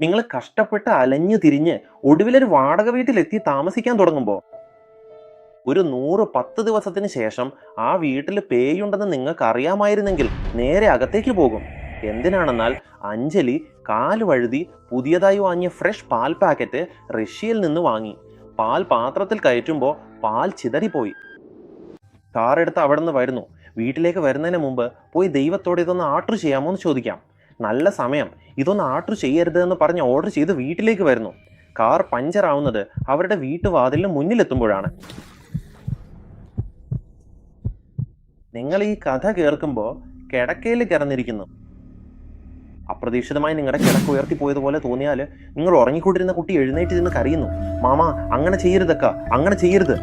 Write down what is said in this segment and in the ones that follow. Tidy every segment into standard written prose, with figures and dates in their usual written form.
നിങ്ങൾ കഷ്ടപ്പെട്ട് അലഞ്ഞു തിരിഞ്ഞ് ഒടുവിലൊരു വാടക വീട്ടിലെത്തി താമസിക്കാൻ തുടങ്ങുമ്പോൾ ഒരു 110 ദിവസത്തിന് ശേഷം ആ വീട്ടിൽ പേയുണ്ടെന്ന് നിങ്ങൾക്ക് അറിയാമായിരുന്നെങ്കിൽ നേരെ അകത്തേക്ക് പോകും. എന്തിനാണെന്നാൽ അഞ്ജലി കാല് വഴുതി പുതിയതായി വാങ്ങിയ ഫ്രഷ് പാൽ പാക്കറ്റ് റഷ്യയിൽ നിന്ന് വാങ്ങി. പാൽ പാത്രത്തിൽ കയറ്റുമ്പോൾ പാൽ ചിതറിപ്പോയി. കാർ എടുത്ത് അവിടെ നിന്ന് വരുന്നു. വീട്ടിലേക്ക് വരുന്നതിന് മുമ്പ് പോയി ദൈവത്തോട് ഇതൊന്ന് ആർഡർ ചെയ്യാമോ എന്ന് ചോദിക്കാം. നല്ല സമയം, ഇതൊന്ന് ആർഡർ ചെയ്യരുത് എന്ന് പറഞ്ഞ് ഓർഡർ ചെയ്ത് വീട്ടിലേക്ക് വരുന്നു. കാർ പഞ്ചർ ആവുന്നത് അവരുടെ വീട്ടുവാതിലിന് മുന്നിലെത്തുമ്പോഴാണ്. നിങ്ങൾ ഈ കഥ കേൾക്കുമ്പോൾ കിടക്കയിൽ കിടന്നിരിക്കുന്നു. അപ്രതീക്ഷിതമായി നിങ്ങളുടെ കിടക്ക് ഉയർത്തിപ്പോയതുപോലെ തോന്നിയാൽ നിങ്ങൾ ഉറങ്ങിക്കൊണ്ടിരുന്ന കുട്ടി എഴുന്നേറ്റ് നിന്ന് കരയുന്നു. മാമ, അങ്ങനെ ചെയ്യരുതക്ക, അങ്ങനെ ചെയ്യരുത്.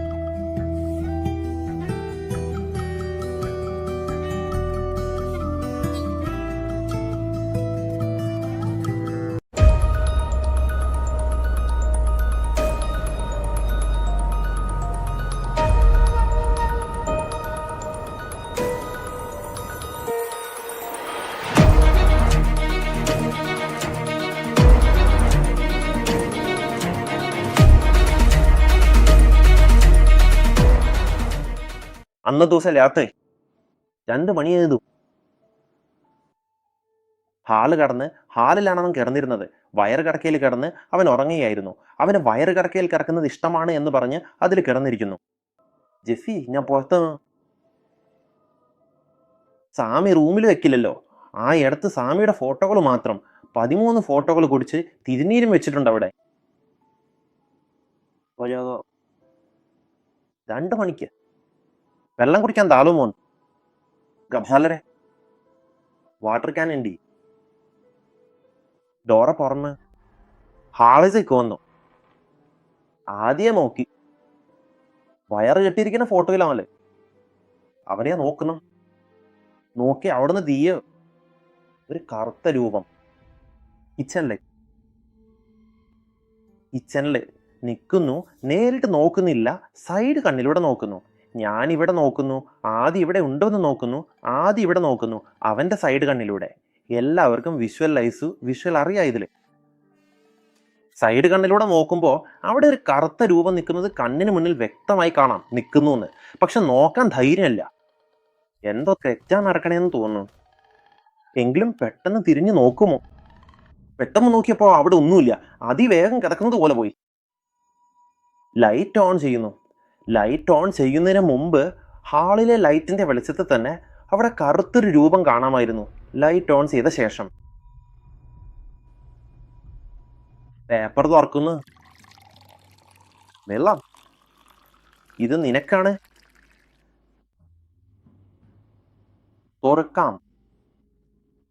അന്ന ദിവസം രാത്രി 2 മണിയായതു. ഹാളിലാണ് അവൻ കിടന്നിരുന്നത്. വയറ് കിടക്കയിൽ കിടന്ന് അവൻ ഉറങ്ങുകയായിരുന്നു. അവന് വയറ് കിടക്കയിൽ കിടക്കുന്നത് ഇഷ്ടമാണ് എന്ന് പറഞ്ഞ് അതിൽ കിടന്നിരിക്കുന്നു. ജെസ്സി, ഞാൻ പുറത്ത്. സാമി റൂമിൽ വെക്കില്ലല്ലോ. ആ ഇടത്ത് സാമിയുടെ ഫോട്ടോകൾ മാത്രം 13 ഫോട്ടോകൾ കുടിച്ച് തിരുനീരും വെച്ചിട്ടുണ്ട് അവിടെ. 2 മണിക്ക് വെള്ളം കുടിക്കാൻ താളുമോ? ഗഭാലരെ വാട്ടർ ക്യാൻ ഉണ്ട്. ഡോറ പുറന്ന് ഹാളിലേക്ക് വന്നു. ആദ്യം നോക്കി വയറ് കെട്ടിയിരിക്കുന്ന ഫോട്ടോയിലാണല്ലേ. അവനെയാ നോക്കുന്നു. നോക്കി അവിടുന്ന് തീയ ഒരു കറുത്ത രൂപം കിച്ചണില് നിൽക്കുന്നു. നേരിട്ട് നോക്കുന്നില്ല, സൈഡ് കണ്ണിലൂടെ നോക്കുന്നു. ഞാൻ ഇവിടെ നോക്കുന്നു, ആദ്യം ഇവിടെ ഉണ്ടോ എന്ന് നോക്കുന്നു, ആദ്യം ഇവിടെ നോക്കുന്നു, അവന്റെ സൈഡ് കണ്ണിലൂടെ. എല്ലാവർക്കും വിഷ്വൽ അറിയാം. ഇതില് സൈഡ് കണ്ണിലൂടെ നോക്കുമ്പോൾ അവിടെ ഒരു കറുത്ത രൂപം നിൽക്കുന്നത് കണ്ണിന് മുന്നിൽ വ്യക്തമായി കാണാം നിൽക്കുന്നു എന്ന്. പക്ഷെ നോക്കാൻ ധൈര്യമില്ല. എന്തോ തെറ്റാ നടക്കണേന്ന് തോന്നുന്നു. എങ്കിലും പെട്ടെന്ന് തിരിഞ്ഞു നോക്കുമോ? പെട്ടെന്ന് നോക്കിയപ്പോൾ അവിടെ ഒന്നുമില്ല. അതിവേഗം കിടക്കുന്നത് പോലെ പോയി. ലൈറ്റ് ഓൺ ചെയ്യുന്നു. ലൈറ്റ് ഓൺ ചെയ്യുന്നതിന് മുമ്പ് ഹാളിലെ ലൈറ്റിന്റെ വെളിച്ചത്തിൽ തന്നെ അവിടെ കറുത്തൊരു രൂപം കാണാമായിരുന്നു. ലൈറ്റ് ഓൺ ചെയ്ത ശേഷം പേപ്പർ തുറക്കുന്നു. വെള്ളം, ഇത് നിനക്കാണ്. തുറക്കാം.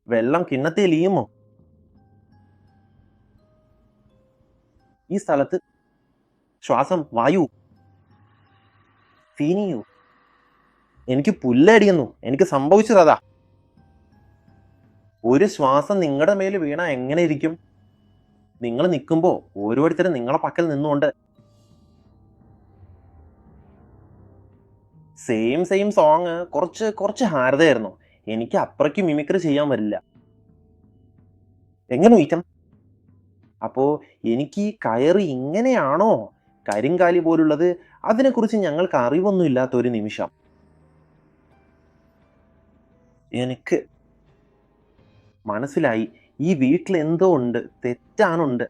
വെള്ളം കിണ്ണത്തിൽ ഇയുമോ? ഈ സ്ഥലത്ത് ശ്വാസം, വായു, ഫീനിയു. എനിക്ക് പുല്ലടിയുന്നു. എനിക്ക് സംഭവിച്ചതാ. ഒരു ശ്വാസം നിങ്ങളുടെ മേൽ വീണാ എങ്ങനെ ഇരിക്കും? നിങ്ങൾ നിൽക്കുമ്പോൾ ഓരോരുത്തരും നിങ്ങളെ പക്കൽ നിന്നുകൊണ്ട് സെയിം സോങ്. കുറച്ച് ഹാരതയായിരുന്നു. എനിക്ക് അത്രയ്ക്ക് മിമിക്രി ചെയ്യാൻ വരില്ല. എങ്ങനെ വീറ്റം? അപ്പോ എനിക്ക് ഈ കയറി ഇങ്ങനെയാണോ കരിങ്കാലി പോലുള്ളത്? അതിനെക്കുറിച്ച് ഞങ്ങൾക്ക് അറിവൊന്നും ഇല്ലാത്ത ഒരു നിമിഷം എനിക്ക് മനസ്സിലായി, ഈ വീട്ടിൽ എന്തോ ഉണ്ട്, തെറ്റാനുണ്ട്.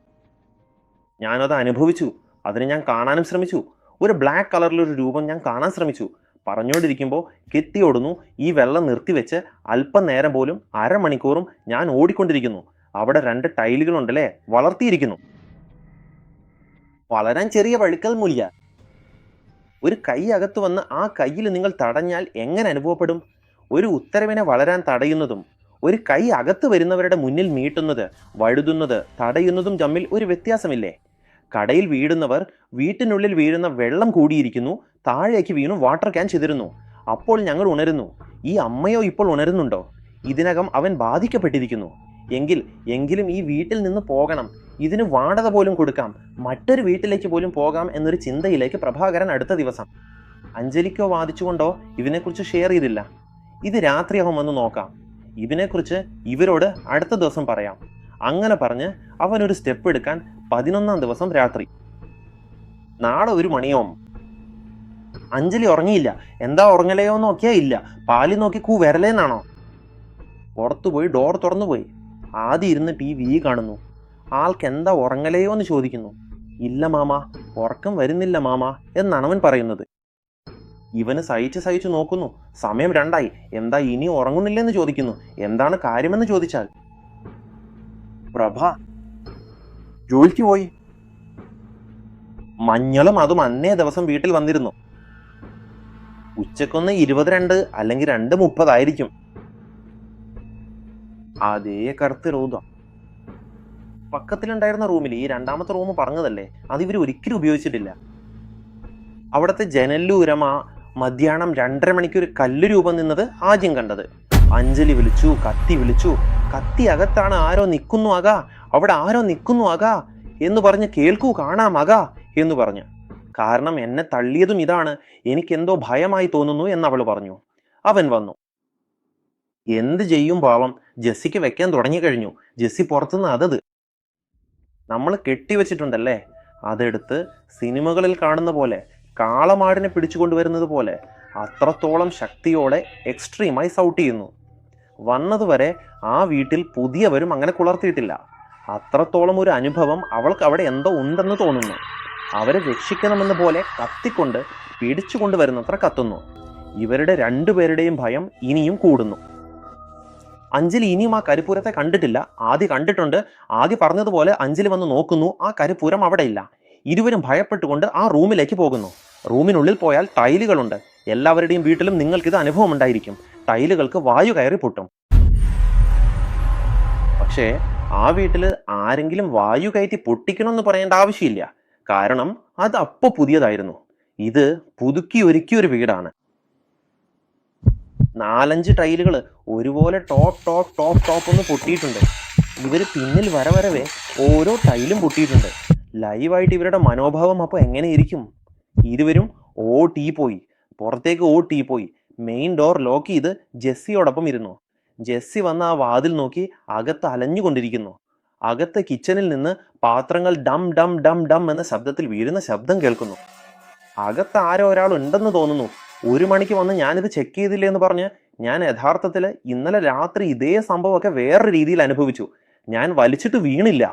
ഞാനത് അനുഭവിച്ചു. അതിനെ ഞാൻ കാണാനും ശ്രമിച്ചു. ഒരു ബ്ലാക്ക് കളറിലൊരു രൂപം ഞാൻ കാണാൻ ശ്രമിച്ചു. പറഞ്ഞുകൊണ്ടിരിക്കുമ്പോൾ കെട്ടിയോടുന്നു. ഈ വെള്ളം നിർത്തിവെച്ച് അല്പം നേരം പോലും, അരമണിക്കൂറും ഞാൻ ഓടിക്കൊണ്ടിരിക്കുന്നു. അവിടെ 2 ടൈലുകളുണ്ടല്ലേ, വളർത്തിയിരിക്കുന്നു. വളരാൻ ചെറിയ വഴുക്കൽ മൂല്യ. ഒരു കൈ അകത്ത് വന്ന് ആ കയ്യിൽ നിങ്ങൾ തടഞ്ഞാൽ എങ്ങനെ അനുഭവപ്പെടും? ഒരു ഉത്തരവിനെ വളരാൻ തടയുന്നതും ഒരു കൈ അകത്ത് വരുന്നവരുടെ മുന്നിൽ മീട്ടുന്നത്, വഴുതുന്നത്, തടയുന്നതും തമ്മിൽ ഒരു വ്യത്യാസമില്ലേ? കടയിൽ വീഴുന്നവർ വീട്ടിനുള്ളിൽ വീഴുന്ന വെള്ളം കൂടിയിരിക്കുന്നു, താഴേക്ക് വീണു വാട്ടർ ക്യാൻ ചിതറുന്നു. അപ്പോൾ ഞങ്ങൾ ഉണരുന്നു. ഈ അമ്മയോ ഇപ്പോൾ ഉണരുന്നുണ്ടോ? ഇതിനകം അവൻ ബാധിക്കപ്പെട്ടിരിക്കുന്നു. എങ്കിലും ഈ വീട്ടിൽ നിന്ന് പോകണം. ഇതിന് വാടക പോലും കൊടുക്കാം, മറ്റൊരു വീട്ടിലേക്ക് പോലും പോകാം എന്നൊരു ചിന്തയിലേക്ക് പ്രഭാകരൻ അടുത്ത ദിവസം. അഞ്ജലിക്കോ വാദിച്ചുകൊണ്ടോ ഇതിനെക്കുറിച്ച് ഷെയർ ചെയ്തില്ല. ഇത് രാത്രിയാകുമെന്ന് നോക്കാം. ഇതിനെക്കുറിച്ച് ഇവരോട് അടുത്ത ദിവസം പറയാം. അങ്ങനെ പറഞ്ഞ് അവനൊരു സ്റ്റെപ്പ് എടുക്കാൻ 11-ാം ദിവസം രാത്രി. നാളെ 1 മണിയാവും. അഞ്ജലി ഉറങ്ങിയില്ല. എന്താ ഉറങ്ങലയോ നോക്കിയാ ഇല്ല. പാലി നോക്കി വരലേന്നാണോ? പുറത്തുപോയി ഡോർ തുറന്നുപോയി. ആദ്യം ഇരുന്ന് TV കാണുന്നു. ആൾക്ക് എന്താ ഉറങ്ങലയോ എന്ന് ചോദിക്കുന്നു. ഇല്ല മാമ, ഉറക്കം വരുന്നില്ല മാമ എന്നാണ് അവൻ പറയുന്നത്. ഇവന് സഹിച്ചു നോക്കുന്നു. സമയം 2ആയി. എന്താ ഇനി ഉറങ്ങുന്നില്ലെന്ന് ചോദിക്കുന്നു. എന്താണ് കാര്യമെന്ന് ചോദിച്ചാൽ പ്രഭ ജോലിക്ക് പോയി. മഞ്ഞളും അതും അന്നേ ദിവസം വീട്ടിൽ വന്നിരുന്നു. ഉച്ചക്കൊന്ന് 22 അല്ലെങ്കിൽ 2:30 ആയിരിക്കും. അതേ കറുത്ത രൂപം. പക്കത്തിലുണ്ടായിരുന്ന റൂമിൽ, ഈ 2ാമത്തെ റൂം പറഞ്ഞതല്ലേ, അത് ഇവർ ഒരിക്കലും ഉപയോഗിച്ചിട്ടില്ല. അവിടുത്തെ ജനലിലൂരം ആ മധ്യാഹ്നം 2:30 മണിക്ക് ഒരു കല്ല് രൂപം നിന്നത് ആദ്യം കണ്ടത്. അഞ്ജലി വിളിച്ചു, കത്തി വിളിച്ചു. കത്തി അകത്താണ്, ആരോ നിൽക്കുന്നു ആകാ, അവിടെ ആരോ നിൽക്കുന്നു ആകാ എന്ന് പറഞ്ഞ് കേൾക്കൂ കാണാം ആകാ എന്ന് പറഞ്ഞു. കാരണം എന്നെ തള്ളിയതും ഇതാണ്, എനിക്കെന്തോ ഭയമായി തോന്നുന്നു എന്ന് അവൾ പറഞ്ഞു. അവൻ വന്നു. എന്ത് ചെയ്യും പാവം, ജെസ്സിക്ക് വെക്കാൻ തുടങ്ങിക്കഴിഞ്ഞു. ജെസ്സി പുറത്തുനിന്ന് അതത് നമ്മൾ കെട്ടിവെച്ചിട്ടുണ്ടല്ലേ, അതെടുത്ത് സിനിമകളിൽ കാണുന്ന പോലെ, കാളമാടിനെ പിടിച്ചുകൊണ്ടുവരുന്നത് പോലെ അത്രത്തോളം ശക്തിയോടെ എക്സ്ട്രീമായി സൗട്ട് ചെയ്യുന്നു. വന്നതുവരെ ആ വീട്ടിൽ പുതിയവരും അങ്ങനെ കുളർത്തിയിട്ടില്ല. അത്രത്തോളം ഒരു അനുഭവം അവൾക്ക് അവിടെ എന്തോ ഉണ്ടെന്ന് തോന്നുന്നു. അവരെ രക്ഷിക്കണമെന്ന പോലെ കത്തിക്കൊണ്ട് പിടിച്ചുകൊണ്ടുവരുന്നത്ര കത്തുന്നു. ഇവരുടെ 2 പേരുടെയും ഭയം ഇനിയും കൂടുന്നു. അഞ്ജലി ഇനിയും ആ കരിപ്പൂരത്തെ കണ്ടിട്ടില്ല. ആദ്യം കണ്ടിട്ടുണ്ട്. ആദ്യം പറഞ്ഞതുപോലെ അഞ്ജലി വന്ന് നോക്കുന്നു. ആ കരിപ്പൂരം അവിടെ ഇല്ല. ഇരുവരും ഭയപ്പെട്ടുകൊണ്ട് ആ റൂമിലേക്ക് പോകുന്നു. റൂമിനുള്ളിൽ പോയാൽ ടൈലുകളുണ്ട്. എല്ലാവരുടെയും വീട്ടിലും നിങ്ങൾക്കിത് അനുഭവം ഉണ്ടായിരിക്കും. ടൈലുകൾക്ക് വായു കയറി പൊട്ടും. പക്ഷേ ആ വീട്ടിൽ ആരെങ്കിലും വായു കയറ്റി പൊട്ടിക്കണമെന്ന് പറയേണ്ട ആവശ്യമില്ല. കാരണം അത് അപ്പോൾ പുതിയതായിരുന്നു. ഇത് പുതുക്കി ഒരുക്കിയൊരു വീടാണ്. 4-5 ടൈലുകൾ ഒരുപോലെ ടോപ്പ് ഒന്ന് പൊട്ടിയിട്ടുണ്ട്. ഇവർ പിന്നിൽ വരവരവേ ഓരോ ടൈലും പൊട്ടിയിട്ടുണ്ട്. ലൈവായിട്ട് ഇവരുടെ മനോഭാവം അപ്പോൾ എങ്ങനെയിരിക്കും? ഇരുവരും പോയി പുറത്തേക്ക് പോയി മെയിൻ ഡോർ ലോക്ക് ചെയ്ത് ജെസ്സിയോടൊപ്പം ഇരുന്നു. ജെസ്സി വന്ന് ആ വാതിൽ നോക്കി അകത്ത് അലഞ്ഞുകൊണ്ടിരിക്കുന്നു. അകത്ത് കിച്ചണിൽ നിന്ന് പാത്രങ്ങൾ ഡം ഡം ഡം ഡം എന്ന ശബ്ദത്തിൽ വീഴുന്ന ശബ്ദം കേൾക്കുന്നു. അകത്ത് ആരോ ഒരാൾ ഉണ്ടെന്ന് തോന്നുന്നു. 1 മണിക്ക് വന്ന് ഞാനിത് ചെക്ക് ചെയ്തില്ല എന്ന് പറഞ്ഞ് ഞാൻ യഥാർത്ഥത്തിൽ ഇന്നലെ രാത്രി ഇതേ സംഭവമൊക്കെ വേറൊരു രീതിയിൽ അനുഭവിച്ചു. ഞാൻ വലിച്ചിട്ട് വീണില്ല,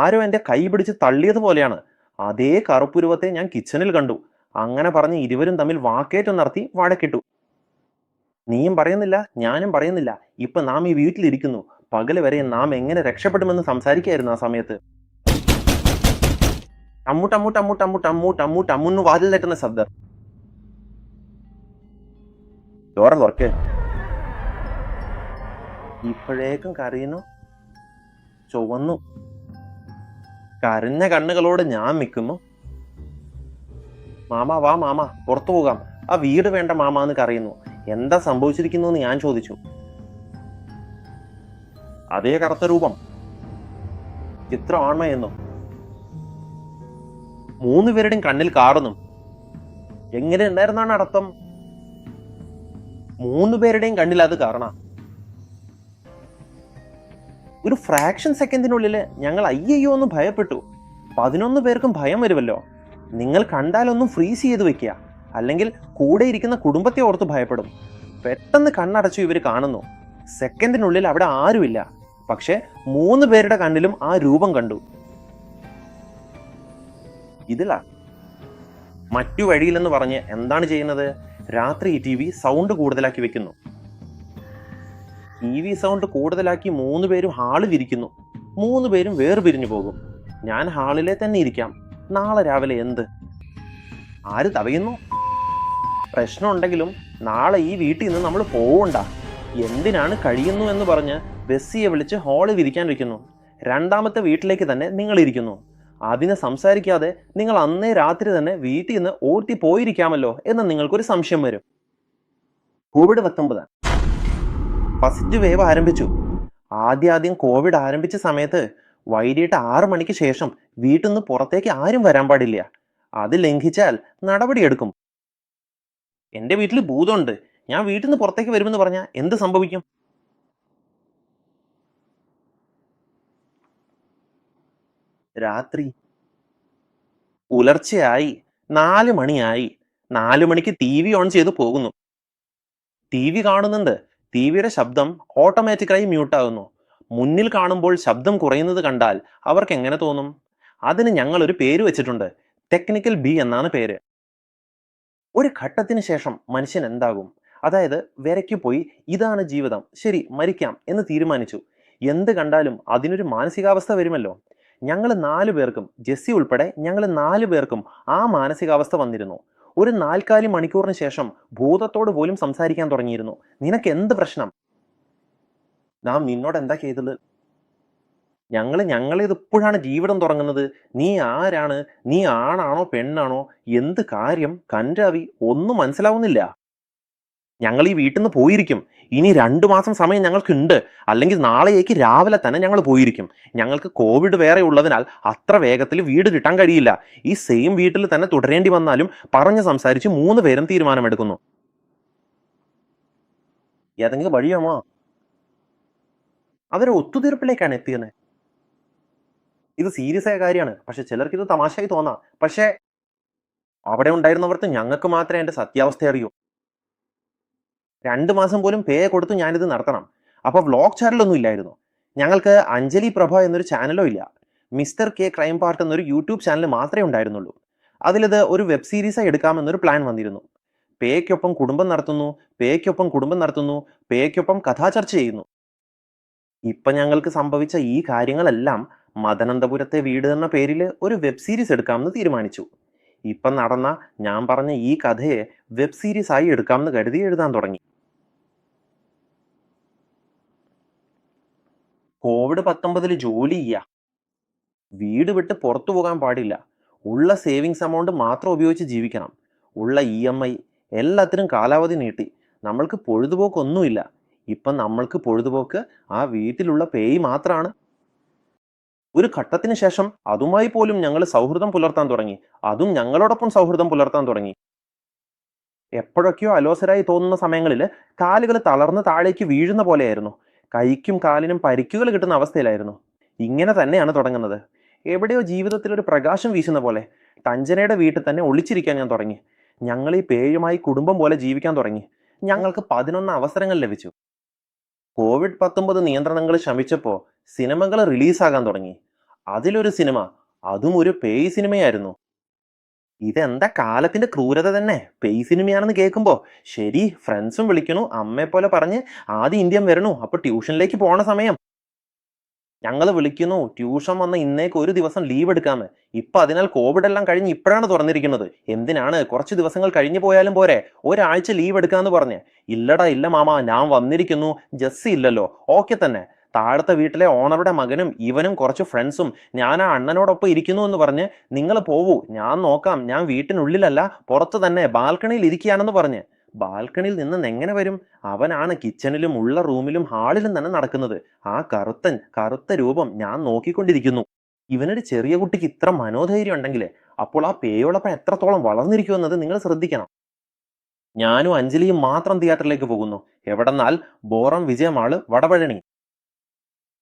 ആരോ എൻ്റെ കൈ പിടിച്ച് തള്ളിയതുപോലെയാണ്. അതേ കറുപ്പുരുവത്തെ ഞാൻ കിച്ചണിൽ കണ്ടു. അങ്ങനെ പറഞ്ഞ് ഇരുവരും തമ്മിൽ വാക്കേറ്റം നടത്തി വഴക്കിട്ടു. നീയും പറയുന്നില്ല, ഞാനും പറയുന്നില്ല. ഇപ്പൊ നാം ഈ വീട്ടിലിരിക്കുന്നു. പകല് വരെ നാം എങ്ങനെ രക്ഷപ്പെടുമെന്ന് സംസാരിക്കായിരുന്നു ആ സമയത്ത്. ടമ്മു ടമ്മു ടമ്മു ടമ്മു ടമ്മു ടമ്മു ടമ്മുന്ന് വാതിൽ തട്ടുന്ന ശബ്ദം. ഡോറ തുറക്ക്. ഇപ്പോഴേക്കും കരയുന്നു. ചുവന്നു. കരഞ്ഞ കണ്ണുകളോട് ഞാൻ നിൽക്കുന്നു. മാമ വാ മാമ, പുറത്തു പോകാം. ആ വീട് വേണ്ട മാമ എന്ന് കരയുന്നു. എന്താ സംഭവിച്ചിരിക്കുന്നു എന്ന് ഞാൻ ചോദിച്ചു. അതേ കറുത്ത രൂപം, ചിത്രം ആൺമയെന്നു. 3 പേരുടെയും കണ്ണിൽ കാറുന്നു. എങ്ങനെ ഉണ്ടായിരുന്നാണ് അർത്ഥം? 3 പേരുടെയും കണ്ണിൽ അത് കാണാം. ഒരു ഫ്രാക്ഷൻ സെക്കൻഡിനുള്ളിൽ ഞങ്ങൾ അയ്യോ എന്ന് ഭയപ്പെട്ടു. 11 പേർക്കും ഭയം വരുമല്ലോ. നിങ്ങൾ കണ്ടാലൊന്നും ഫ്രീസ് ചെയ്ത് വെക്കുക, അല്ലെങ്കിൽ കൂടെ ഇരിക്കുന്ന കുടുംബത്തെ ഓർത്ത് ഭയപ്പെടും. പെട്ടെന്ന് കണ്ണടച്ചു ഇവർ കാണുന്നു. സെക്കൻഡിനുള്ളിൽ അവിടെ ആരുമില്ല. പക്ഷെ 3 പേരുടെ കണ്ണിലും ആ രൂപം കണ്ടു. ഇതിലാ മറ്റു വഴിയിലെന്ന് പറഞ്ഞ് എന്താണ് ചെയ്യുന്നത്? രാത്രി TV സൗണ്ട് കൂടുതലാക്കി വെക്കുന്നു. TV സൗണ്ട് കൂടുതലാക്കി 3 പേരും ഹാളിൽ ഇരിക്കുന്നു. 3 പേരും വേർപിരിഞ്ഞു പോകും. ഞാൻ ഹാളിലെ തന്നെ ഇരിക്കാം. നാളെ രാവിലെ എന്ത്? ആര് തടയുന്നു? പ്രശ്നമുണ്ടെങ്കിലും നാളെ ഈ വീട്ടിൽ നിന്ന് നമ്മൾ പോവണ്ട. എന്തിനാണ് കഴിയുന്നു എന്ന് പറഞ്ഞ് ബസ്സിയെ വിളിച്ച് ഹാളിൽ ഇരിക്കാൻ വെക്കുന്നു. 2ാമത്തെ വീട്ടിലേക്ക് തന്നെ നിങ്ങൾ ഇരിക്കുന്നു. അതിനെ സംസാരിക്കാതെ നിങ്ങൾ അന്നേ രാത്രി തന്നെ വീട്ടിൽ നിന്ന് ഓർത്തി പോയിരിക്കാമല്ലോ എന്ന് നിങ്ങൾക്കൊരു സംശയം വരും. COVID-19 ഫസ്റ്റ് വേവ് ആരംഭിച്ചു. ആദ്യം കോവിഡ് ആരംഭിച്ച സമയത്ത് വൈകിട്ട് 6 മണിക്ക് ശേഷം വീട്ടിൽ നിന്ന് പുറത്തേക്ക് ആരും വരാൻ പാടില്ല. അത് ലംഘിച്ചാൽ നടപടിയെടുക്കും. എൻ്റെ വീട്ടിൽ ഭൂതമുണ്ട്, ഞാൻ വീട്ടിൽ നിന്ന് പുറത്തേക്ക് വരുമെന്ന് പറഞ്ഞാൽ എന്ത് സംഭവിക്കും? രാത്രി. പുലർച്ചെയായി. 4 മണിയായി. 4 മണിക്ക് ടി.വി ഓൺ ചെയ്ത് പോകുന്നു. ടി.വി കാണുന്നുണ്ട്. ടിവിയുടെ ശബ്ദം ഓട്ടോമാറ്റിക്കായി മ്യൂട്ടാകുന്നു. മുന്നിൽ കാണുമ്പോൾ ശബ്ദം കുറയുന്നത് കണ്ടാൽ അവർക്ക് എങ്ങനെ തോന്നും? അതിന് ഞങ്ങൾ ഒരു പേര് വെച്ചിട്ടുണ്ട്. ടെക്നിക്കൽ ബി എന്നാണ് പേര്. ഒരു ഘട്ടത്തിന് ശേഷം മനുഷ്യൻ എന്താകും? അതായത് വരയ്ക്ക് പോയി ഇതാണ് ജീവിതം, ശരി മരിക്കാം എന്ന് തീരുമാനിച്ചു. എന്ത് കണ്ടാലും അതിനൊരു മാനസികാവസ്ഥ വരുമല്ലോ. ഞങ്ങൾ 4 പേർക്കും, ജെസ്സി ഉൾപ്പെടെ ഞങ്ങൾ 4 പേർക്കും ആ മാനസികാവസ്ഥ വന്നിരുന്നു. ഒരു 4 മണിക്കൂറിന് ശേഷം ഭൂതത്തോട് പോലും സംസാരിക്കാൻ തുടങ്ങിയിരുന്നു. നിനക്ക് എന്ത് പ്രശ്നം? നാം നിന്നോട് എന്താ ചെയ്തത്? ഞങ്ങളിത് ഇപ്പോഴാണ് ജീവിതം തുടങ്ങുന്നത്. നീ ആരാണ്? നീ ആണാണോ പെണ്ണാണോ? എന്ത് കാര്യം? കൻരാവി ഒന്നും മനസ്സിലാവുന്നില്ല. ഞങ്ങൾ ഈ വീട്ടിൽ നിന്ന് പോയിരിക്കും. ഇനി 2 മാസം സമയം ഞങ്ങൾക്കുണ്ട്. അല്ലെങ്കിൽ നാളെയേക്ക് രാവിലെ തന്നെ ഞങ്ങൾ പോയിരിക്കും. ഞങ്ങൾക്ക് കോവിഡ് വേറെ ഉള്ളതിനാൽ അത്ര വേഗത്തിൽ വീട് കിട്ടാൻ കഴിയില്ല. ഈ സെയിം വീട്ടിൽ തന്നെ തുടരേണ്ടി വന്നാലും പറഞ്ഞ് സംസാരിച്ച് 3 പേരും തീരുമാനമെടുക്കുന്നു. ഏതെങ്കിലും വഴിയാമോ? അവരെ ഒത്തുതീർപ്പിലേക്കാണ് എത്തിയത്. ഇത് സീരിയസ് ആയ കാര്യമാണ്. പക്ഷെ ചിലർക്ക് ഇത് തമാശയായി തോന്നാം. പക്ഷേ അവിടെ ഉണ്ടായിരുന്നവർക്ക് ഞങ്ങൾക്ക് മാത്രമേ അതിന്റെ സത്യാവസ്ഥ അറിയൂ. 2 മാസം പോലും പേ കൊടുത്ത് ഞാനിത് നടത്തണം. അപ്പോൾ വ്ലോഗ് ചാനലൊന്നും ഇല്ലായിരുന്നു. ഞങ്ങൾക്ക് അഞ്ജലി പ്രഭ എന്നൊരു ചാനലോ ഇല്ല. മിസ്റ്റർ കെ ക്രൈം പാർട്ട് എന്നൊരു യൂട്യൂബ് ചാനൽ മാത്രമേ ഉണ്ടായിരുന്നുള്ളൂ. അതിലിത് ഒരു വെബ് സീരീസായി എടുക്കാമെന്നൊരു പ്ലാൻ വന്നിരുന്നു. പേയ്ക്കൊപ്പം കുടുംബം നടത്തുന്നു, പേയ്ക്കൊപ്പം കുടുംബം നടത്തുന്നു, പേയ്ക്കൊപ്പം കഥാചർച്ച ചെയ്യുന്നു. ഇപ്പൊ ഞങ്ങൾക്ക് സംഭവിച്ച ഈ കാര്യങ്ങളെല്ലാം മദനന്തപുരത്തെ വീട് എന്ന പേരിൽ ഒരു വെബ് സീരീസ് എടുക്കാമെന്ന് തീരുമാനിച്ചു. ഇപ്പം നടന്ന ഞാൻ പറഞ്ഞ ഈ കഥയെ വെബ് സീരീസ് ആയി എടുക്കാമെന്ന് കരുതി എഴുതാൻ തുടങ്ങി. കോവിഡ്-19 ജോലി ചെയ്യാ, വീട് വിട്ട് പുറത്തു പോകാൻ പാടില്ല, ഉള്ള സേവിങ്സ് എമൗണ്ട് മാത്രം ഉപയോഗിച്ച് ജീവിക്കണം, ഉള്ള EMI എല്ലാത്തിനും കാലാവധി നീട്ടി. നമ്മൾക്ക് പൊഴുതുപോക്കൊന്നുമില്ല. ഇപ്പം നമ്മൾക്ക് പൊഴുതുപോക്ക് ആ വീട്ടിലുള്ള പേയ് മാത്രമാണ്. ഒരു ഘട്ടത്തിന് ശേഷം അതുമായി പോലും ഞങ്ങൾ സൗഹൃദം പുലർത്താൻ തുടങ്ങി. അതും ഞങ്ങളോടൊപ്പം സൗഹൃദം പുലർത്താൻ തുടങ്ങി. എപ്പോഴൊക്കെയോ അലോസരായി തോന്നുന്ന സമയങ്ങളിൽ കാലുകൾ തളർന്ന് താഴേക്ക് വീഴുന്ന പോലെയായിരുന്നു. കൈക്കും കാലിനും പരിക്കുകൾ കിട്ടുന്ന അവസ്ഥയിലായിരുന്നു. ഇങ്ങനെ തന്നെയാണ് തുടങ്ങുന്നത്. എവിടെയോ ജീവിതത്തിൽ ഒരു പ്രകാശം വീശുന്ന പോലെ ടഞ്ചനയുടെ വീട്ടിൽ തന്നെ ഒളിച്ചിരിക്കാൻ ഞാൻ തുടങ്ങി. ഞങ്ങൾ ഈ പേയുമായി കുടുംബം പോലെ ജീവിക്കാൻ തുടങ്ങി. ഞങ്ങൾക്ക് 11 അവസരങ്ങൾ ലഭിച്ചു. കോവിഡ്-19 നിയന്ത്രണങ്ങൾ ശമിച്ചപ്പോൾ സിനിമകൾ റിലീസാകാൻ തുടങ്ങി. അതിലൊരു സിനിമ, അതും ഒരു പേയ് സിനിമയായിരുന്നു. ഇതെന്താ കാലത്തിന്റെ ക്രൂരത തന്നെ. പേയ് സിനിമയാണെന്ന് കേൾക്കുമ്പോ ശരി ഫ്രണ്ട്സും വിളിക്കണു, അമ്മയെ പോലെ പറഞ്ഞ് ആദ്യം ഇന്ത്യൻ വരണു, അപ്പൊ ട്യൂഷനിലേക്ക് പോണ സമയം. ഞങ്ങൾ വിളിക്കുന്നു, ട്യൂഷൻ വന്ന ഇന്നേക്ക് ഒരു ദിവസം ലീവ് എടുക്കാമേ. ഇപ്പൊ അതിനാൽ കോവിഡ് എല്ലാം കഴിഞ്ഞ് ഇപ്പോഴാണ് തുറന്നിരിക്കുന്നത്. എന്തിനാണ്, കുറച്ച് ദിവസങ്ങൾ കഴിഞ്ഞു പോയാലും പോരെ, ഒരാഴ്ച ലീവ് എടുക്കാന്ന് പറഞ്ഞ്. ഇല്ലടാ ഇല്ല മാമ, ഞാൻ വന്നിരിക്കുന്നു, ജസ്സി ഇല്ലല്ലോ. ഓക്കെ തന്നെ. താഴത്തെ വീട്ടിലെ ഓണറുടെ മകനും ഇവനും കുറച്ച് ഫ്രണ്ട്സും ഞാൻ ആ അണ്ണനോടൊപ്പം ഇരിക്കുന്നു എന്ന് പറഞ്ഞ് നിങ്ങൾ പോവൂ, ഞാൻ നോക്കാം, ഞാൻ വീട്ടിനുള്ളിലല്ല പുറത്ത് തന്നെ ബാൽക്കണിയിൽ ഇരിക്കുകയാണെന്ന് പറഞ്ഞ്. ബാൽക്കണിയിൽ നിന്ന് എങ്ങനെ വരും? അവനാണ് കിച്ചണിലും ഉള്ള റൂമിലും ഹാളിലും തന്നെ നടക്കുന്നത്. ആ കറുത്ത രൂപം ഞാൻ നോക്കിക്കൊണ്ടിരിക്കുന്നു. ഇവനൊരു ചെറിയ കുട്ടിക്ക് ഇത്ര മനോധൈര്യം ഉണ്ടെങ്കിൽ അപ്പോൾ ആ പേയോളപ്പം എത്രത്തോളം വളർന്നിരിക്കുമെന്നത് നിങ്ങൾ ശ്രദ്ധിക്കണം. ഞാനും അഞ്ജലിയും മാത്രം തിയേറ്ററിലേക്ക് പോകുന്നു. എവിടെന്നാൽ ബോറം വിജയമാള് വടപഴനി.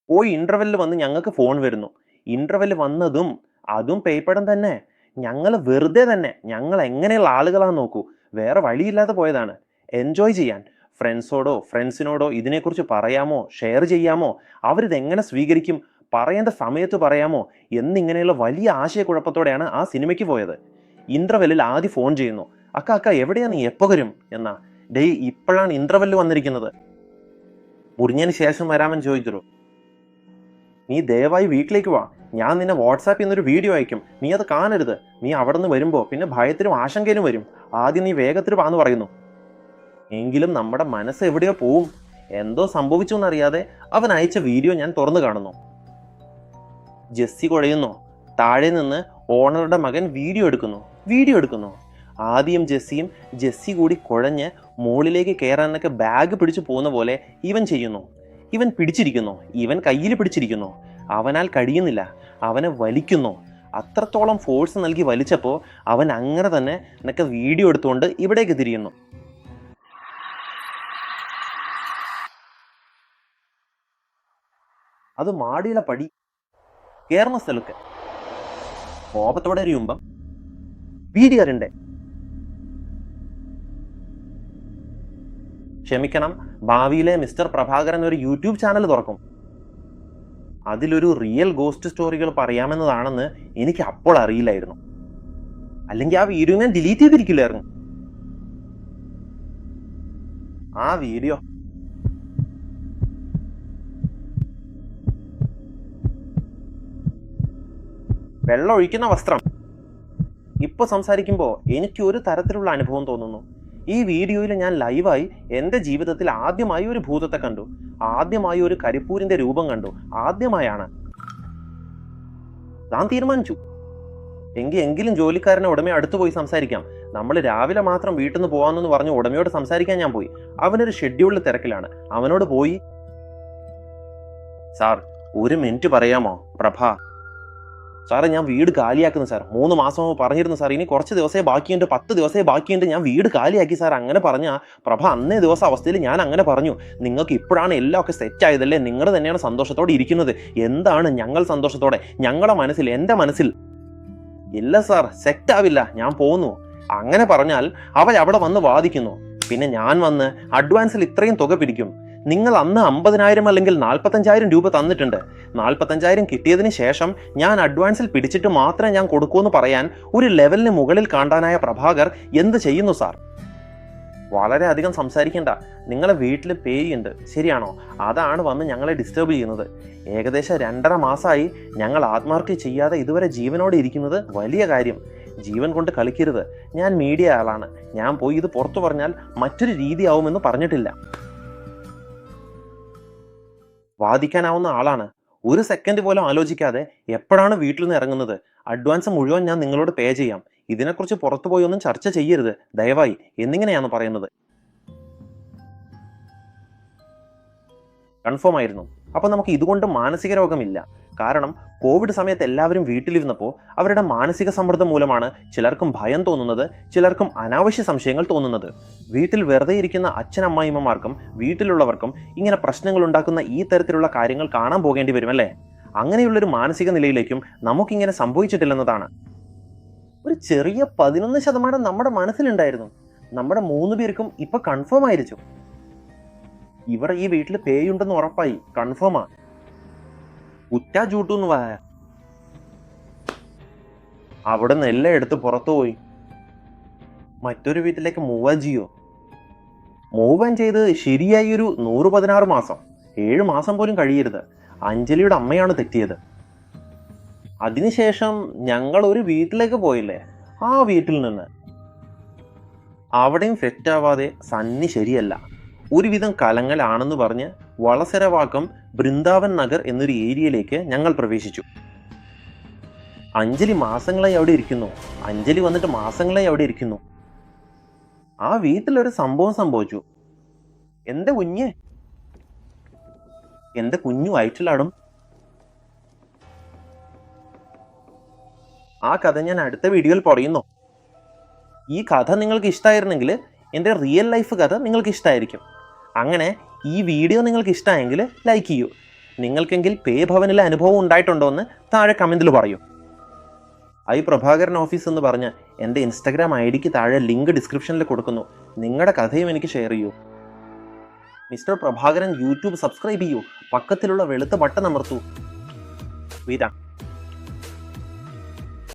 പോയി ഇന്റർവെല്ലിൽ വന്ന് ഞങ്ങൾക്ക് ഫോൺ വരുന്നു. ഇന്റർവെല്ല് വന്നതും അതും പേപ്പടം തന്നെ. ഞങ്ങൾ വെറുതെ തന്നെ, ഞങ്ങൾ എങ്ങനെയുള്ള ആളുകളാന്ന് നോക്കൂ. വേറെ വഴിയില്ലാതെ പോയതാണ്. എൻജോയ് ചെയ്യാൻ. ഫ്രണ്ട്സിനോടോ ഇതിനെക്കുറിച്ച് പറയാമോ, ഷെയർ ചെയ്യാമോ, അവരിതെങ്ങനെ സ്വീകരിക്കും, പറയേണ്ട സമയത്ത് പറയാമോ എന്നിങ്ങനെയുള്ള വലിയ ആശയക്കുഴപ്പത്തോടെയാണ് ആ സിനിമയ്ക്ക് പോയത്. ഇന്റർവെല്ലിൽ ആദ്യം ഫോൺ ചെയ്യുന്നു. അക്ക എവിടെയാ നീ, എപ്പോ വരും എന്നാ. ഡേയ് ഇപ്പോഴാണ് ഇന്റർവെല്ല് വന്നിരിക്കുന്നത്. മുറിഞ്ഞതിന് ശേഷം വരാമെന്ന് ചോദിച്ചു. നീ ദയവായി വീട്ടിലേക്ക് വാ, ഞാൻ നിന്നെ വാട്സാപ്പിൽ നിന്നൊരു വീഡിയോ അയക്കും, നീ അത് കാണരുത്. നീ അവിടെ നിന്ന് വരുമ്പോൾ പിന്നെ ഭയത്തിനും ആശങ്കയിലും വരും. ആദ്യം നീ വേഗത്തിൽ വാന്ന് പറയുന്നു. എങ്കിലും നമ്മുടെ മനസ്സ് എവിടെയോ പോവും. എന്തോ സംഭവിച്ചു എന്നറിയാതെ അവൻ അയച്ച വീഡിയോ ഞാൻ തുറന്നു കാണുന്നു. ജെസ്സി കുഴയുന്നു. താഴെ നിന്ന് ഓണറുടെ മകൻ വീഡിയോ എടുക്കുന്നു. ആദ്യം ജെസ്സി കൂടി കുഴഞ്ഞ് മുകളിലേക്ക് കയറാനൊക്കെ ബാഗ് പിടിച്ചു പോകുന്ന പോലെ ഇവൻ ചെയ്യുന്നു. ഇവൻ പിടിച്ചിരിക്കുന്നു, ഇവൻ കയ്യിൽ പിടിച്ചിരിക്കുന്നു. അവനാൽ കഴിയുന്നില്ല, അവനെ വലിക്കുന്നു. അത്രത്തോളം ഫോഴ്സ് നൽകി വലിച്ചപ്പോൾ അവൻ അങ്ങനെ തന്നെ എന്നൊക്കെ വീഡിയോ എടുത്തുകൊണ്ട് ഇവിടേക്ക് തിരിയുന്നു. അത് മാടിയുള്ള പടി കയറുന്ന സ്ഥലത്ത് കോപത്തോടെ എരിയുമ്പം വീഡിയോ. ക്ഷമിക്കണം, ഭാവിയിലെ മിസ്റ്റർ പ്രഭാകരൻ ഒരു യൂട്യൂബ് ചാനൽ തുറക്കും. അതിലൊരു റിയൽ ഗോസ്റ്റ് സ്റ്റോറികൾ പറയാമെന്നതാണെന്ന് എനിക്ക് അപ്പോൾ അറിയില്ലായിരുന്നു. അല്ലെങ്കിൽ ആ വീഡിയോ ഞാൻ ഡിലീറ്റ് ചെയ്തിരിക്കില്ലായിരുന്നു. ആ വീഡിയോ വെള്ളം ഒഴിക്കുന്ന വസ്ത്രം ഇപ്പൊ സംസാരിക്കുമ്പോൾ എനിക്ക് ഒരു തരത്തിലുള്ള അനുഭവം തോന്നുന്നു. ഈ വീഡിയോയിൽ ഞാൻ ലൈവായി എൻ്റെ ജീവിതത്തിൽ ആദ്യമായി ഒരു ഭൂതത്തെ കണ്ടു, ആദ്യമായി ഒരു കരിപ്പൂരിന്റെ രൂപം കണ്ടു. ആദ്യമായാണ്. താൻ തീരുമാനിച്ചു എങ്കിലും ജോലിക്കാരനെ ഉടമയെ അടുത്ത് പോയി സംസാരിക്കാം. നമ്മൾ രാവിലെ മാത്രം വീട്ടിൽ നിന്ന് പോകാമെന്ന് പറഞ്ഞ് ഉടമയോട് സംസാരിക്കാൻ ഞാൻ പോയി. അവനൊരു ഷെഡ്യൂളിൽ തിരക്കിലാണ്. അവനോട് പോയി, സാർ 1 മിനിറ്റ് പറയാമോ പ്രഭ? സാറേ, ഞാൻ വീട് കാലിയാക്കുന്നു സാർ. 3 മാസം പറഞ്ഞിരുന്നു സാർ. ഇനി കുറച്ച് ദിവസമേ ബാക്കിയുണ്ട്, 10 ദിവസമേ ബാക്കിയുണ്ട്. ഞാൻ വീട് കാലിയാക്കി സാർ. അങ്ങനെ പറഞ്ഞ പ്രഭ അന്നേ ദിവസം അവസ്ഥയിൽ ഞാൻ അങ്ങനെ പറഞ്ഞു. നിങ്ങൾക്ക് ഇപ്പോഴാണ് എല്ലാം ഒക്കെ സെറ്റ് ആയതല്ലേ, നിങ്ങൾ തന്നെയാണ് സന്തോഷത്തോടെ ഇരിക്കുന്നത്. എന്താണ് ഞങ്ങൾ സന്തോഷത്തോടെ? ഞങ്ങളുടെ മനസ്സിൽ, എൻ്റെ മനസ്സിൽ ഇല്ല സാർ, സെറ്റ് ആവില്ല, ഞാൻ പോന്നു. അങ്ങനെ പറഞ്ഞാൽ അവൾ അവിടെ വന്ന് വാദിക്കുന്നു. പിന്നെ ഞാൻ വന്ന് അഡ്വാൻസിൽ ഇത്രയും തുക പിടിക്കും. നിങ്ങൾ അന്ന് 50,000 അല്ലെങ്കിൽ 45,000 രൂപ തന്നിട്ടുണ്ട്. 45,000 കിട്ടിയതിന് ശേഷം ഞാൻ അഡ്വാൻസിൽ പിടിച്ചിട്ട് മാത്രമേ ഞാൻ കൊടുക്കൂന്ന് പറയാൻ ഒരു ലെവലിന് മുകളിൽ കാണാനായ പ്രഭാകർ എന്ത് ചെയ്യുന്നു സാർ? വളരെ അധികം സംസാരിക്കണ്ട. നിങ്ങളെ വീട്ടിൽ പേയുണ്ട്, ശരിയാണോ? അതാണ് വന്ന് ഞങ്ങളെ ഡിസ്റ്റർബ് ചെയ്യുന്നത്. ഏകദേശം 2.5 മാസമായി ഞങ്ങൾ ആത്മാർത്ഥ്യം ചെയ്യാതെ ഇതുവരെ ജീവനോടെ ഇരിക്കുന്നത്. വലിയ കാര്യം. ജീവൻ കൊണ്ട് കളിക്കരുത്. ഞാൻ മീഡിയ ആളാണ്. ഞാൻ പോയി ഇത് പുറത്തു പറഞ്ഞാൽ മറ്റൊരു രീതിയാവുമെന്ന് പറഞ്ഞിട്ടില്ല. വാദിക്കാനാവുന്ന ആളാണ്. 1 സെക്കൻഡ് പോലും ആലോചിക്കാതെ എപ്പോഴാണ് വീട്ടിൽ നിന്ന് ഇറങ്ങുന്നത്? അഡ്വാൻസ് മുഴുവൻ ഞാൻ നിങ്ങളോട് പേ ചെയ്യാം. ഇതിനെക്കുറിച്ച് പുറത്തു പോയി ഒന്നും ചർച്ച ചെയ്യരുത് ദയവായി എന്നിങ്ങനെയാണ് പറയുന്നത്. കൺഫേം ആയിരുന്നു. അപ്പൊ നമുക്ക് ഇതുകൊണ്ട് മാനസിക രോഗമില്ല. കാരണം കോവിഡ് സമയത്ത് എല്ലാവരും വീട്ടിലിരുന്നപ്പോൾ അവരുടെ മാനസിക സമ്മർദ്ദം മൂലമാണ് ചിലർക്കും ഭയം തോന്നുന്നത്, ചിലർക്കും അനാവശ്യ സംശയങ്ങൾ തോന്നുന്നത്. വീട്ടിൽ വെറുതെ ഇരിക്കുന്ന അച്ഛനമ്മായിമ്മമാർക്കും വീട്ടിലുള്ളവർക്കും ഇങ്ങനെ പ്രശ്നങ്ങൾ ഉണ്ടാക്കുന്ന ഈ തരത്തിലുള്ള കാര്യങ്ങൾ കാണാൻ പോകേണ്ടി വരുമല്ലേ? അങ്ങനെയുള്ളൊരു മാനസിക നിലയിലേക്കും നമുക്കിങ്ങനെ സംഭവിച്ചിട്ടില്ലെന്നതാണ്. ഒരു ചെറിയ 11% നമ്മുടെ മനസ്സിലുണ്ടായിരുന്നു. നമ്മുടെ 3 പേർക്കും ഇപ്പൊ കൺഫേം ആയിരിച്ചു. ഇവിടെ ഈ വീട്ടിൽ പേയുണ്ടെന്ന് ഉറപ്പായി. കൺഫേമാ. കുറ്റാ ചൂട്ടൂന്ന് വായ. അവിടെ നിന്ന് എല്ലാം എടുത്ത് പുറത്തു പോയി മറ്റൊരു വീട്ടിലേക്ക് മൂവ് ആൻ ചെയ്ത് ശരിയായി ഒരു 116 മാസം, 7 മാസം പോലും കഴിയരുത്. അഞ്ജലിയുടെ അമ്മയാണ് തെറ്റിയത്. അതിനുശേഷം ഞങ്ങൾ ഒരു വീട്ടിലേക്ക് പോയില്ലേ, ആ വീട്ടിൽ നിന്ന്. അവിടെയും സെറ്റാവാതെ സന്നി ശരിയല്ല. ഒരുവിധം കലങ്ങലാണെന്ന് പറഞ്ഞ് വളസരവാക്കം ബൃന്ദാവൻ നഗർ എന്നൊരു ഏരിയയിലേക്ക് ഞങ്ങൾ പ്രവേശിച്ചു. അഞ്ജലി മാസങ്ങളായി അവിടെ ഇരിക്കുന്നു. അഞ്ജലി വന്നിട്ട് മാസങ്ങളായി അവിടെ ഇരിക്കുന്നു. ആ വീട്ടിലൊരു സംഭവം സംഭവിച്ചു. എന്റെ കുഞ്ഞു വയറ്റിലാടും. ആ കഥ ഞാൻ അടുത്ത വീഡിയോയിൽ പറയുന്നു. ഈ കഥ നിങ്ങൾക്ക് ഇഷ്ടമായിരുന്നെങ്കിൽ എൻ്റെ റിയൽ ലൈഫ് കഥ നിങ്ങൾക്ക് ഇഷ്ടമായിരിക്കും. അങ്ങനെ ഈ വീഡിയോ നിങ്ങൾക്ക് ഇഷ്ടമായെങ്കിൽ ലൈക്ക് ചെയ്യൂ. നിങ്ങൾക്കെങ്കിൽ പേ ഭവനിലെ അനുഭവം ഉണ്ടായിട്ടുണ്ടോ എന്ന് താഴെ കമൻറ്റിൽ പറയൂ. പ്രഭാകരൻ ഓഫീസ് എന്ന് പറഞ്ഞ് എൻ്റെ ഇൻസ്റ്റാഗ്രാം ID താഴെ ലിങ്ക് ഡിസ്ക്രിപ്ഷനിൽ കൊടുക്കുന്നു. നിങ്ങളുടെ കഥയും എനിക്ക് ഷെയർ ചെയ്യൂ. മിസ്റ്റർ പ്രഭാകരൻ യൂട്യൂബ് സബ്സ്ക്രൈബ് ചെയ്യൂ. പക്കത്തിലുള്ള വെളുത്ത ബട്ടൺ അമർത്തൂ. വീരാ.